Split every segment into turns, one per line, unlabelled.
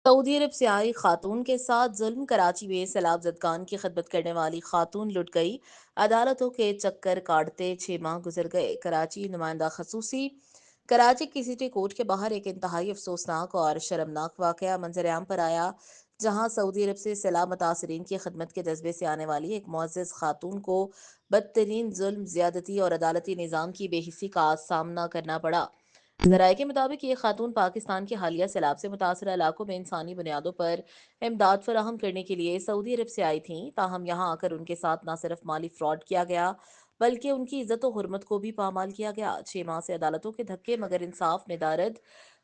سعودی عرب سے آئی خاتون کے ساتھ ظلم، کراچی میں سیلاب زدگان کی خدمت کرنے والی خاتون لٹ گئی، عدالتوں کے چکر کاٹتے 6 ماہ گزر گئے۔ کراچی نمائندہ خصوصی کراچی کی سٹی کورٹ کے باہر ایک انتہائی افسوسناک اور شرمناک واقعہ منظر عام پر آیا، جہاں سعودی عرب سے سیلاب متاثرین کی خدمت کے جذبے سے آنے والی ایک معزز خاتون کو بدترین ظلم، زیادتی اور عدالتی نظام کی بے حسی کا سامنا کرنا پڑا۔ ذرائع کے مطابق یہ خاتون پاکستان کے حالیہ سیلاب سے متاثرہ علاقوں میں انسانی بنیادوں پر امداد فراہم کرنے کے لیے سعودی عرب سے آئی تھیں، تاہم یہاں آ کر ان کے ساتھ نہ صرف مالی فراڈ کیا گیا بلکہ ان کی عزت و حرمت کو بھی پامال کیا گیا۔ 6 ماہ سے عدالتوں کے دھکے مگر انصاف میں دارد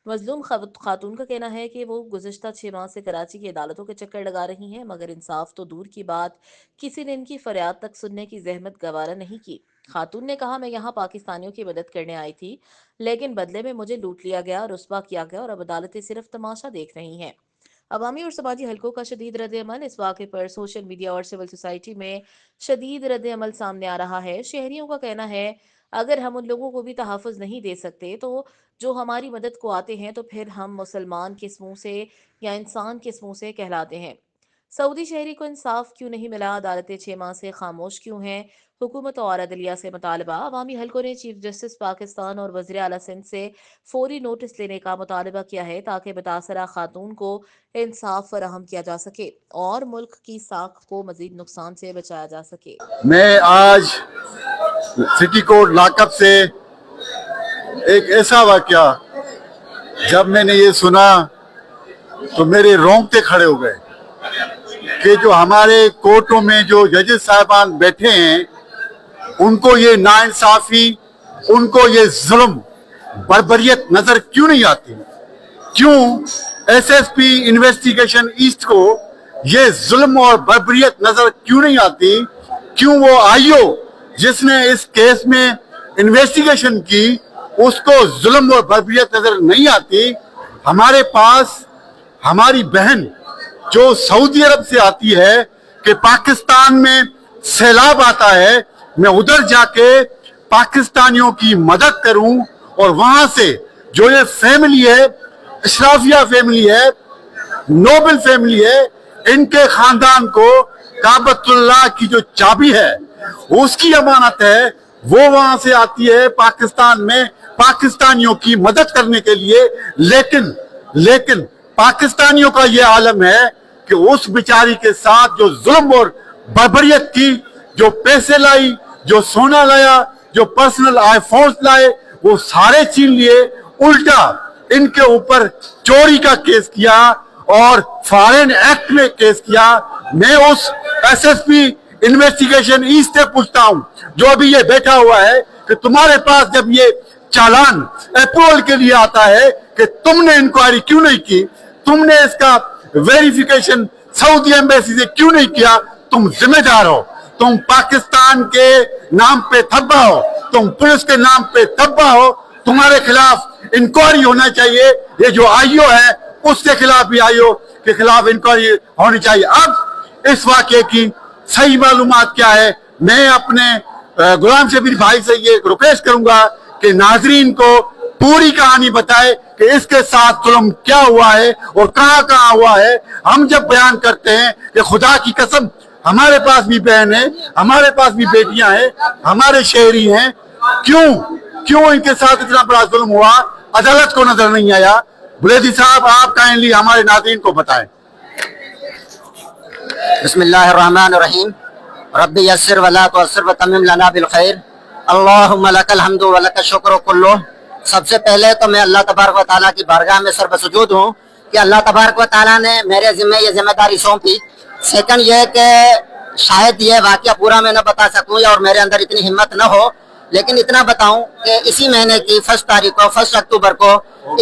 مظلوم خاتون کا کہنا ہے کہ وہ گزشتہ 6 ماہ سے کراچی کی عدالتوں کے چکر لگا رہی ہیں، مگر انصاف تو دور کی بات، کسی نے ان کی فریاد تک سننے کی زحمت گوارا نہیں کی۔ خاتون نے کہا، میں یہاں پاکستانیوں کی مدد کرنے آئی تھی، لیکن بدلے میں مجھے لوٹ لیا گیا، رسوا کیا گیا اور اب عدالتیں صرف تماشا دیکھ رہی ہیں۔ عوامی اور سماجی حلقوں کا شدید رد عمل، اس واقعے پر سوشل میڈیا اور سول سوسائٹی میں شدید رد عمل سامنے آ رہا ہے۔ شہریوں کا کہنا ہے، اگر ہم ان لوگوں کو بھی تحفظ نہیں دے سکتے تو جو ہماری مدد کو آتے ہیں تو پھر ہم مسلمان کس منہ سے یا انسان کس منہ سے کہلاتے ہیں؟ سعودی شہری کو انصاف کیوں نہیں ملا؟ عدالتیں 6 ماہ سے خاموش کیوں ہیں؟ حکومت اور عدلیہ سے مطالبہ۔ عوامی حلقوں نے چیف جسٹس پاکستان اور وزیر اعلیٰ سندھ سے فوری نوٹس لینے کا مطالبہ کیا ہے تاکہ متاثرہ خاتون کو انصاف فراہم کیا جا سکے اور ملک کی ساکھ کو مزید نقصان سے بچایا جا سکے۔
میں آج سٹی کورٹ لاک اپ سے ایک ایسا واقعہ جب میں نے یہ سنا تو میرے رونگٹے کھڑے ہو گئے کہ جو ہمارے کورٹوں میں جو ججز صاحبان بیٹھے ہیں ان کو یہ ناانصافی، ان کو یہ ظلم، بربریت نظر کیوں نہیں آتی؟ کیوں S S P investigation east کو یہ ظلم اور بربریت نظر کیوں نہیں آتی؟ کیوں وہ آئی او جس نے اس کیس میں انویسٹیگیشن کی اس کو ظلم اور بربریت نظر نہیں آتی؟ ہمارے پاس ہماری بہن جو سعودی عرب سے آتی ہے کہ پاکستان میں سیلاب آتا ہے، میں ادھر جا کے پاکستانیوں کی مدد کروں اور وہاں سے جو یہ فیملی ہے، اشرافیہ فیملی ہے، نوبل فیملی ہے، ان کے خاندان کو کعبۃ اللہ کی جو چابی ہے اس کی امانت ہے، وہ وہاں سے آتی ہے پاکستان میں پاکستانیوں کی مدد کرنے کے لیے، لیکن پاکستانیوں کا یہ عالم ہے کہ اس بیچاری کے ساتھ جو ظلم اور بربریت کی، جو پیسے لائی، جو سونا لایا، جو پرسنل آئی فونز لائے، وہ سارے چھین لیے، الٹا ان کے اوپر چوری کا کیس کیا اور فارن ایکٹ میں کیس کیا۔ میں اس S S P investigation East سے پوچھتا ہوں جو ابھی یہ بیٹھا ہوا ہے کہ تمہارے پاس جب یہ چالان اپروول کے لیے آتا ہے کہ تم نے انکوائری کیوں نہیں کی، تم نے اس کا ویریفیکیشن سعودی ایمبیسی سے کیوں نہیں کیا؟ تم ذمہ دار ہو، تم پاکستان کے نام پہ دھبا ہو، تم پولیس کے نام پہ دھبا ہو، تمہارے خلاف انکوائری ہونا چاہیے۔ یہ جو آئی او ہے اس کے خلاف بھی آئی او کے خلاف انکوائری ہونی چاہیے۔ اب اس واقعے کی صحیح معلومات کیا ہے، میں اپنے غلام شبیر بھائی سے یہ ریکویسٹ کروں گا کہ ناظرین کو پوری کہانی بتائے کہ اس کے ساتھ ظلم کیا ہوا ہے اور کہاں کہاں ہوا ہے۔ ہم جب بیان کرتے ہیں کہ خدا کی قسم ہمارے پاس بھی بہن ہیں، ہمارے پاس بھی بیٹیاں ہیں، ہمارے شہری ہیں، کیوں ان کے ساتھ اتنا بڑا ظلم ہوا، عدالت کو نظر نہیں آیا؟ بلیدی صاحب آپ کائنڈلی ہمارے ناظرین کو بتائیں۔
بسم اللہ الرحمن الرحیم، رب یسر ولا تعسر وتمم لنا بالخیر، اللہم لک الحمد ولک الشکر کلہ۔ سب سے پہلے تو میں اللہ تبارک و تعالیٰ کی بارگاہ میں سر بسجود ہوں کہ اللہ تبارک و تعالیٰ نے میرے ذمہ یہ ذمہ داری سونپی۔ سیکنڈ یہ کہ شاید یہ واقعہ پورا میں نہ بتا سکوں اور میرے اندر اتنی ہمت نہ ہو، لیکن اتنا بتاؤں کہ اسی مہینے کی 1 تاریخ کو 1 اکتوبر کو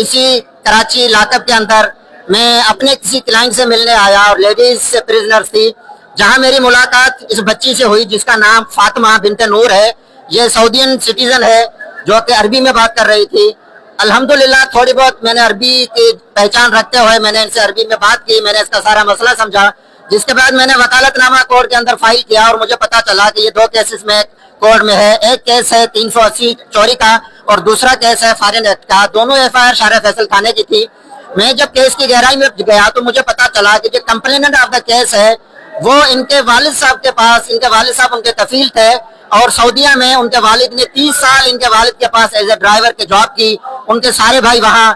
اسی کراچی لاک اپ کے اندر میں اپنے کسی کلائنٹ سے ملنے آیا اور لیڈیز پریزنرز تھی، جہاں میری ملاقات اس بچی سے ہوئی جس کا نام فاطمہ بنت نور ہے۔ یہ سعودین سٹیزن ہے جو کہ عربی میں بات کر رہی تھی۔ الحمدللہ تھوڑی بہت میں نے عربی کی پہچان رکھتے ہوئے میں نے ان سے عربی میں بات کی، میں نے اس کا سارا مسئلہ سمجھا، جس کے بعد میں نے وکالت نامہ کورٹ کے اندر فائل کیا اور مجھے پتا چلا کہ یہ 2 کیسز میں کورٹ میں ہے۔ ایک کیس ہے 380 چوری کا اور دوسرا کیس ہے فارن ایکٹ کا۔ دونوں ایف آئی آر شارع فیصل تھانے کی تھی۔ میں جب کیس کی گہرائی میں گیا تو مجھے پتا چلا کہ جو کمپلیننٹ آف دا کیس ہے وہ ان کے والد صاحب کے پاس، ان کے والد صاحب ان کے کفیل تھے، اور سعودیہ میں ان کے والد نے 30 سال ان کے والد کے پاس ایز اے ڈرائیور کے جاب کی، ان کے سارے بھائی وہاں۔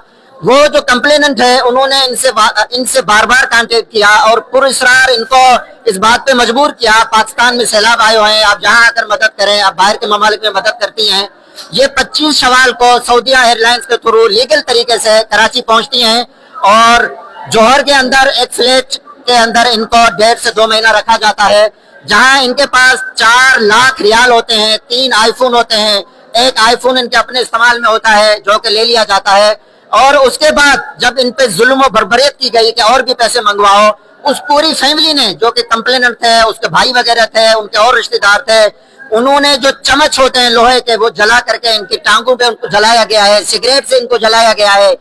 وہ جو کمپلیننٹ ہے انہوں نے ان سے بار بار کانٹیکٹ کیا اور پر اصرار ان کو اس بات پہ مجبور کیا، پاکستان میں سیلاب آئے ہوئے ہیں، آپ جہاں آ کر مدد کریں، آپ باہر کے ممالک میں مدد کرتی ہیں۔ یہ 25 شوال کو سعودیہ ایئر لائنز کے تھرو لیگل طریقے سے کراچی پہنچتی ہیں، اور جوہر کے اندر ایک فلیٹ کے اندر ان کو 1.5 سے 2 مہینہ رکھا جاتا ہے، جہاں ان کے پاس 4 لاکھ ریال ہوتے ہیں، 3 آئی فون ہوتے ہیں، ایک آئی فون ان کے اپنے استعمال میں ہوتا ہے جو کہ لے لیا جاتا ہے۔ اور اس کے بعد جب ان پہ ظلم و بربریت کی گئی کہ اور بھی پیسے منگواؤ، اس پوری فیملی نے جو کہ کمپلیننٹ تھے، اس کے بھائی وغیرہ تھے، ان کے اور رشتہ دار تھے، انہوں نے جو چمچ ہوتے ہیں لوہے کے وہ جلا کر کے ان کی ٹانگوں پہ ان کو جلایا گیا ہے، سگریٹ سے ان کو جلایا گیا ہے۔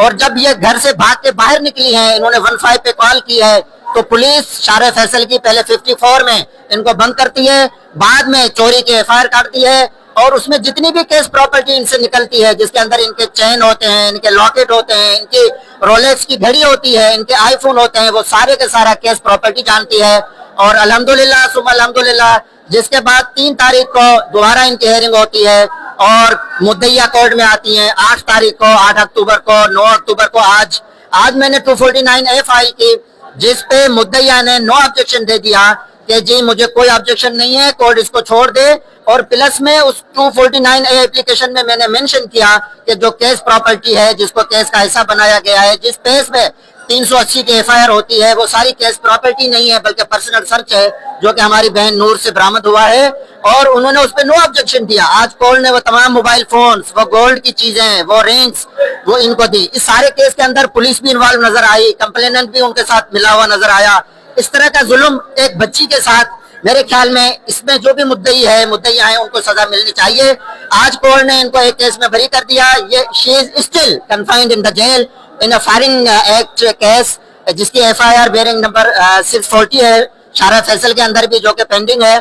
اور جب یہ گھر سے بھاگ کے باہر نکلی ہیں، انہوں نے 15 پہ کال کی ہے، تو پولیس شارع فیصل کی پہلے 54 میں ان کو بند کرتی ہے، بعد میں چوری کے FIR کاٹتی ہے، اور اس میں جتنی بھی کیس پراپرٹی ان سے نکلتی ہے، جس کے اندر ان کے چین ہوتے ہیں، ان کے لاکٹ ہوتے ہیں، ان کی رولیکس کی گھڑی ہوتی ہے، ان کے آئی فون ہوتے ہیں، وہ سارے کے سارا کیس پراپرٹی جانتی ہے۔ اور الحمدللہ ثم الحمدللہ جس کے بعد 3 تاریخ کو دوبارہ ان کی ہیئرنگ ہوتی ہے اور مدعیہ کورٹ میں آتی ہیں 8 تاریخ کو، 8 اکتوبر کو، 9 اکتوبر کو۔ آج میں نے 249A فائل کی، جس پہ مدعیہ نے نو آبجیکشن دے دیا کہ جی مجھے کوئی آبجیکشن نہیں ہے، کورٹ اس کو چھوڑ دے۔ اور پلس میں اس 249A اپلیکیشن میں نے منشن کیا کہ جو کیس پراپرٹی ہے، جس کو کیس کا حصہ بنایا گیا ہے، جس پیس میں 380 کی FIR ہوتی ہے، وہ ساری کیس پراپرٹی نہیں ہے بلکہ پرسنل سرچ ہے، جو کہ ہماری بہن نور سے برآمد ہوا ہے، اور انہوں نے اس پہ نو آبجیکشن دیا۔ آج کورٹ نے وہ تمام موبائل فونز، وہ گولڈ کی چیزیں، وہ رنگز، وہ ان کو دی۔ اس سارے کیس کے اندر پولیس بھی انوالو نظر آئی، کمپلیننٹ بھی ان کے ساتھ ملا ہوا نظر آیا۔ اس طرح کا ظلم ایک بچی کے ساتھ، میرے خیال میں اس میں جو بھی مدعی ہے، مدعیاں ہیں، ان کو سزا ملنی چاہیے۔ آج کورٹ نے ان کو ایک کیس میں بری کر دیا۔ یہ she is still confined in the jail in a firing act case, جس کی FIR بیئرنگ نمبر 640 ہے شارع فیصل کے اندر بھی، جو کہ پینڈنگ ہے۔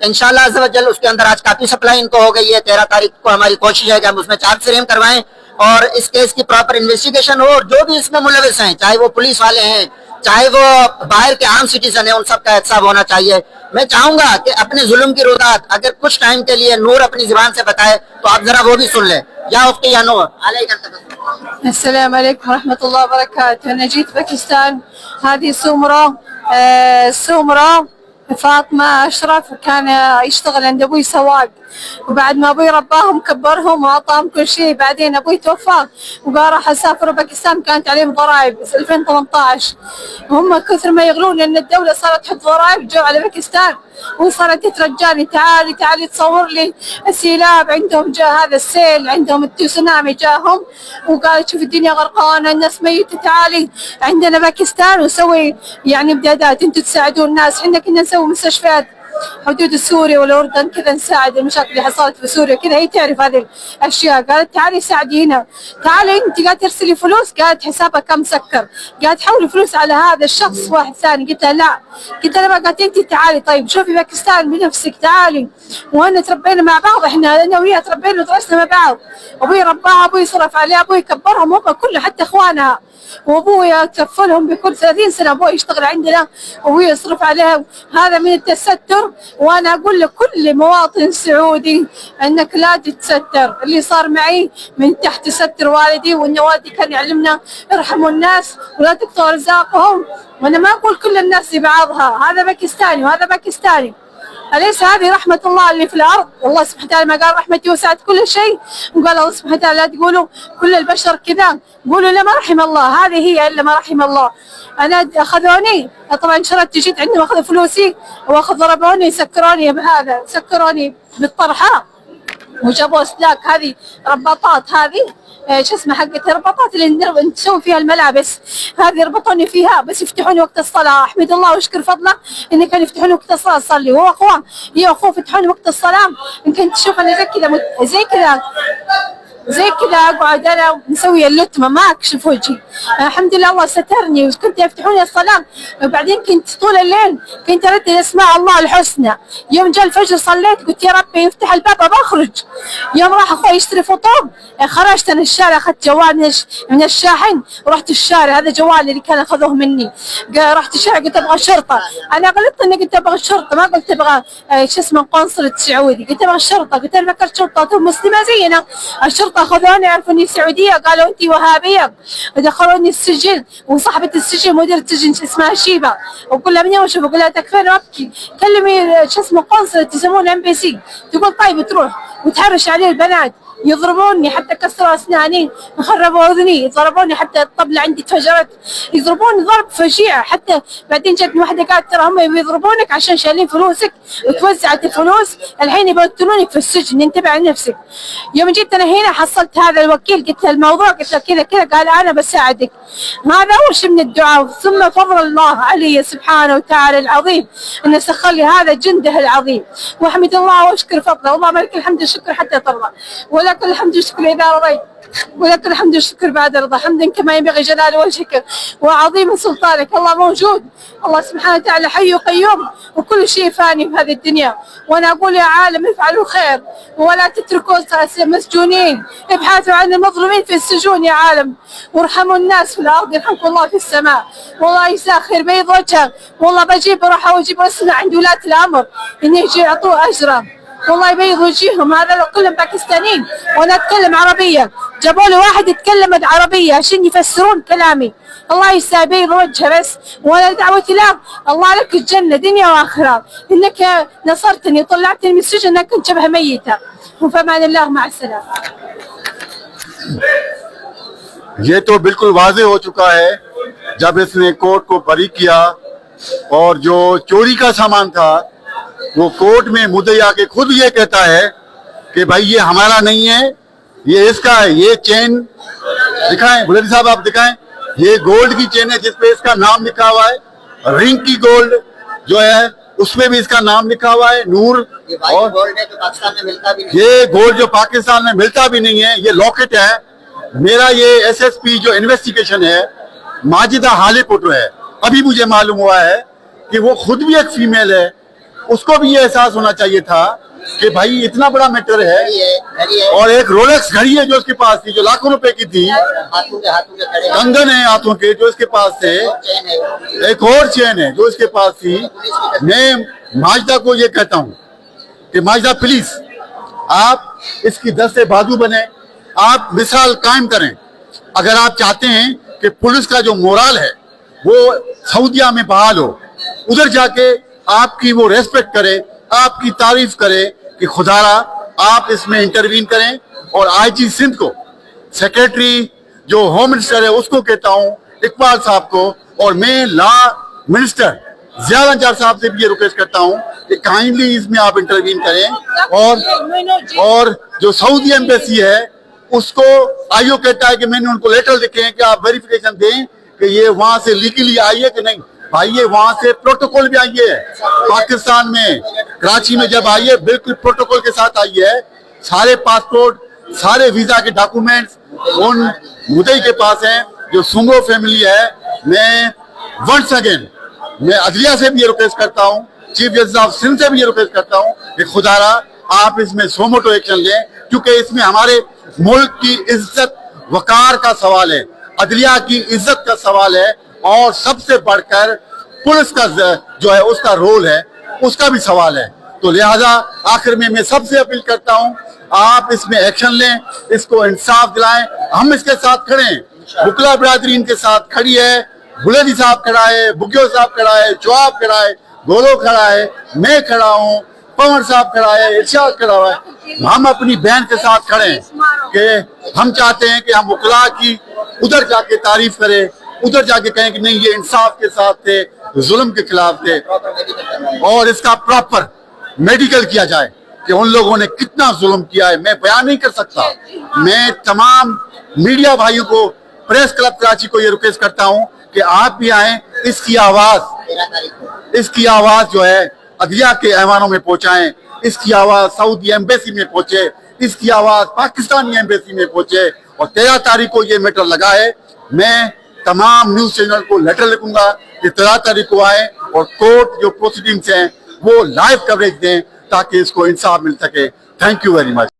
انشاءاللہ عز و جل اس کے اندر آج کافی سپلائی ان کو ہو گئی ہے۔ 13 تاریخ کو ہماری کوشش ہے کہ ہم اس میں چارج فریم کروائیں اور اس کیس کی پراپر انویسٹیگیشن ہو، اور جو بھی اس میں ملوث ہیں، چاہے وہ پولیس والے ہیں، چاہے وہ باہر کے عام سٹیزن ہیں، ان سب کا احتساب ہونا چاہیے۔ میں چاہوں گا کہ اپنے ظلم کی روایت اگر کچھ ٹائم کے لیے نور اپنی زبان سے بتائے تو آپ ذرا وہ بھی سن لیں۔ یا اختی یا نور
السلام عليكم ورحمة الله وبركاته. أنا جيت باكستان. هذه سمرة فاطمة أشرف، وكان يشتغل عند أبوي سواق، وبعد ما أبوي رباهم كبرهم وأعطاهم كل شيء، بعدين أبوي توفى وقال راح أسافر باكستان، كانت عليهم ضرائب 2018، وهم كثر ما يغلون لأن الدولة صارت تحط ضرائب، جو على باكستان وصارت تترجاني تعالي تصور لي السيلاب عندهم، جاء هذا السيل عندهم، التسونامي جاهم وقال شوف الدنيا غرقانة، الناس ميتة، تعالي عندنا باكستان وسوي يعني امدادات، انتم تساعدون الناس. احنا كنا نسوي مستشفيات حدود سوريا والأردن كذا، نساعد المشاكل اللي حصلت في سوريا كذا، هي تعرف هذه الأشياء. قالت تعالي ساعدي هنا، تعالي أنت، قالت ترسلي فلوس، قالت حسابها كم مسكر، قالت حولي فلوس على هذا الشخص واحد ثاني، قلت لها لا، قلت لها ما، قالت أنت تعالي طيب شوفي باكستان بنفسك، تعالي. وأنا تربينا مع بعض، إحنا أنا وياها تربينا ودرسنا مع بعض، أبوي رباها، أبوي صرف عليها، أبوي كبرهم هم كله حتى إخوانها، وابويا كفلهم بكل 30 سنه ابوي يشتغل عندنا وابوي يصرف عليهم. هذا من التستر، وانا اقول لكل مواطن سعودي انك لا تتستر. اللي صار معي من تحت ستر والدي، وان والدي كان يعلمنا ارحموا الناس ولا تقطعوا ارزاقهم، وانا ما اقول كل الناس لبعضها، هذا باكستاني وهذا باكستاني، أليس هذه رحمة الله اللي في الأرض؟ والله سبحانه وتعالى ما قال رحمتي وسعت كل شيء، وقال الله سبحانه وتعالى لا تقولوا كل البشر كذا، قولوا إلا ما رحم الله، هذه هي إلا ما رحم الله. أنا أخذوني طبعا شردت، جيت عندهم أخذوا فلوسي ضربوني، سكروني بهذا، سكروني بالطرحة وجابوا أسلاك، هذه رباطات، هذه شو اسمه حقة رباطات اللي نسوي فيها الملابس، هذه ربطوني فيها بس يفتحوني وقت الصلاة. أحمد الله واشكر فضله إن كانوا يفتحوني وقت الصلاة أصلي، وهو أخوان يا أخوه فتحوني وقت الصلاة. إن كنت تشوف أنا زي كذا زي كذا اقعد انا مسويه اللتمه ما اكشف وجهي. الحمد لله الله سترني وكنت يفتحون لي الصلاه، وبعدين كنت طول الليل كنت اردد اسماء الله الحسنى. يوم جاء الفجر صليت قلت يا ربي يفتح الباب بخرج. يوم راح اخوي يشتري فطور خرجت انا الشارع، اخذت جوال من الشاحن ورحت الشارع، هذا جوالي اللي كان اخذوه مني. رحت الشارع قلت ابغى شرطه، انا غلطت اني قلت ابغى الشرطه ما قلت ابغى شو اسمه قنصل سعودي، قلت ابغى الشرطه. قلت انا فكرت شرطه مسلمه زينا. الشرطه اخذوني عرفوا اني سعوديه قالوا انت وهابيه ودخلوني السجن، وصاحبه السجن مدير السجن اسمها شيبه وقول لها من يوم اشوفها، اقول لها تكفين وابكي كلمي شو اسمه قنصل يسمونه ام بي سي. تقول طيب تروح وتحرش عليه البنات، يضربوني حتى كسروا اسناني، خربوا اذني، ضربوني حتى الطبله عندي تفجرت، يضربوني ضرب فظيع. حتى بعدين جتني واحده قالت ترى هم يضربونك عشان شايلين فلوسك وتوزعت الفلوس، الحين يبطلونك في السجن، انتبه على نفسك. يوم جيت انا هنا حصلت هذا الوكيل، قلت له الموضوع، قلت له كذا كذا، قال انا بساعدك. هذا اول شيء من الدعاء، ثم فضل الله علي سبحانه وتعالى العظيم ان سخر لي هذا جنده العظيم، واحمد الله واشكر فضله، والله ملك الحمد والشكر حتى ترضى، ولك الحمد والشكر اذا رضيت، ولك الحمد والشكر بعد رضا، حمدا كما ينبغي جلال وجهك وعظيم سلطانك. الله موجود، الله سبحانه وتعالى حي قيوم، وكل شيء فاني في هذه الدنيا. وانا اقول يا عالم افعلوا الخير ولا تتركوا مسجونين، ابحثوا عن المظلومين في السجون يا عالم، وارحموا الناس في الارض يرحمكم الله في السماء. والله يساخر بيض وجهه، والله بجيب اروح واجيب اسمع عند ولاة الامر ان يجي يعطوه اجره، والله يبيض وجيههم. هذا لو كلهم باكستانيين وانا اتكلم عربيه، جابوا لي واحد يتكلم عربيه عشان يفسرون كلامي، الله يبيض وجهه بس. وانا دعوتي له الله لك الجنه دنيا واخره، انك نصرتني وطلعتني من السجن، انا كنت شبه ميته. وفمان الله مع السلامه.
یہ تو بالکل واضح ہو چکا ہے جب اس نے کورٹ کو بری کیا، اور جو چوری کا سامان تھا وہ کورٹ میں مدعی آ کے خود یہ کہتا ہے کہ بھائی یہ ہمارا نہیں ہے، یہ اس کا ہے۔ یہ چین دکھائیں بلدی صاحب، آپ دکھائیں، یہ گولڈ کی چین ہے جس پہ اس کا نام لکھا ہوا ہے، رنگ کی گولڈ جو ہے اس میں بھی اس کا نام لکھا ہوا ہے نور، اور یہ گولڈ جو پاکستان میں ملتا بھی نہیں ہے۔ یہ لاکٹ ہے میرا، یہ ایس ایس پی جو انویسٹیگیشن ہے ماجدہ حالی پوٹو ہے، ابھی مجھے معلوم ہوا ہے کہ وہ خود بھی ایک فیمیل ہے، اس کو بھی یہ احساس ہونا چاہیے تھا کہ بھائی اتنا بڑا میٹر ہے۔ اور ایک رولیکس گھڑی ہے جو اس کے پاس تھی، جو لاکھوں روپے کی تھی، کنگن ہے ہاتھوں کے جو اس کے پاس تھے، ایک اور چین ہے جو اس کے پاس تھی۔ میں ماجدہ کو یہ کہتا ہوں کہ ماجدہ پلیز آپ اس کی دستے بازو بنیں، آپ مثال قائم کریں۔ اگر آپ چاہتے ہیں کہ پولیس کا جو مورال ہے وہ سعودیہ میں بحال ہو، ادھر جا کے آپ کی وہ ریسپیکٹ کرے، آپ کی تعریف کرے کہ خدا را آپ اس میں انٹروین کریں۔ اور آئی جی سندھ کو، سیکریٹری جو ہوم منسٹر ہے اس کو کہتا ہوں، اقبال صاحب کو، اور میں لا منسٹر ضیاء الانصار صاحب سے بھی یہ ریکویسٹ کرتا ہوں کہ کائنڈلی اس میں آپ انٹروین کریں۔ اور جو سعودی ایمبیسی ہے اس کو آئیو کہتا ہے کہ میں نے ان کو لیٹر لکھے ہیں کہ آپ ویریفیکیشن دیں کہ یہ وہاں سے لیگلی آئی ہے کہ نہیں۔ بھائی یہ وہاں سے پروٹوکول بھی آئی ہے، پاکستان میں کراچی میں جب آئی ہے بالکل پروٹوکول کے ساتھ آئی ہے، سارے پاسپورٹ سارے ویزا کے ڈاکومنٹس ان مدعی کے پاس ہیں جو سنگو فیملی ہے۔ میں ونس اگین میں عدلیہ سے بھی یہ ریکویسٹ کرتا ہوں، چیف جسٹس آف سندھ سے بھی یہ ریکویسٹ کرتا ہوں کہ خدا را آپ اس میں سو موٹو ایکشن لیں، کیونکہ اس میں ہمارے ملک کی عزت وقار کا سوال ہے، عدلیہ کی عزت کا سوال ہے، اور سب سے بڑھ کر پولیس کا جو ہے اس کا رول ہے اس کا بھی سوال ہے۔ تو لہذا آخر میں سب سے اپیل کرتا ہوں آپ اس میں ایکشن لیں، اس کو انصاف دلائیں۔ ہم اس کے ساتھ کھڑے ہیں، بکلا برادری ان کے ساتھ کھڑی ہے، بلدی صاحب کھڑا ہے، بگیو صاحب کھڑا ہے، چواب کھڑا ہے، گولو کھڑا ہے، میں کھڑا ہوں، پون صاحب کھڑا ہے، ارشاد کھڑا ہوا ہے۔ ہم اپنی بہن کے ساتھ کھڑے ہیں کہ ہم چاہتے ہیں کہ ہم وکلا کی ادھر جا کے تعریف کریں، ادھر جا کے کہیں کہ نہیں یہ انصاف کے ساتھ تھے، ظلم کے خلاف تھے، اور اس کا پراپر میڈیکل کیا جائے کہ ان لوگوں نے کتنا ظلم کیا ہے۔ میں بیان نہیں کر سکتا۔ میں تمام میڈیا بھائیوں کو، پریس کلب کراچی کو یہ ریکویسٹ کرتا ہوں کہ آپ بھی آئیں، اس کی آواز جو ہے عدلیہ کے ایوانوں میں پہنچائیں، اس کی آواز سعودی ایمبیسی میں پہنچے، اس کی آواز پاکستانی ایمبیسی میں پہنچے، اور 13 تاریخ کو یہ میٹر لگا ہے. میں تمام نیوز چینل کو لیٹر لکھوں گا کہ 13 تاریخ کو آئیں اور کورٹ جو پروسیڈنگز ہیں وہ لائیو کوریج دیں تاکہ اس کو انصاف مل سکے. Thank you very much.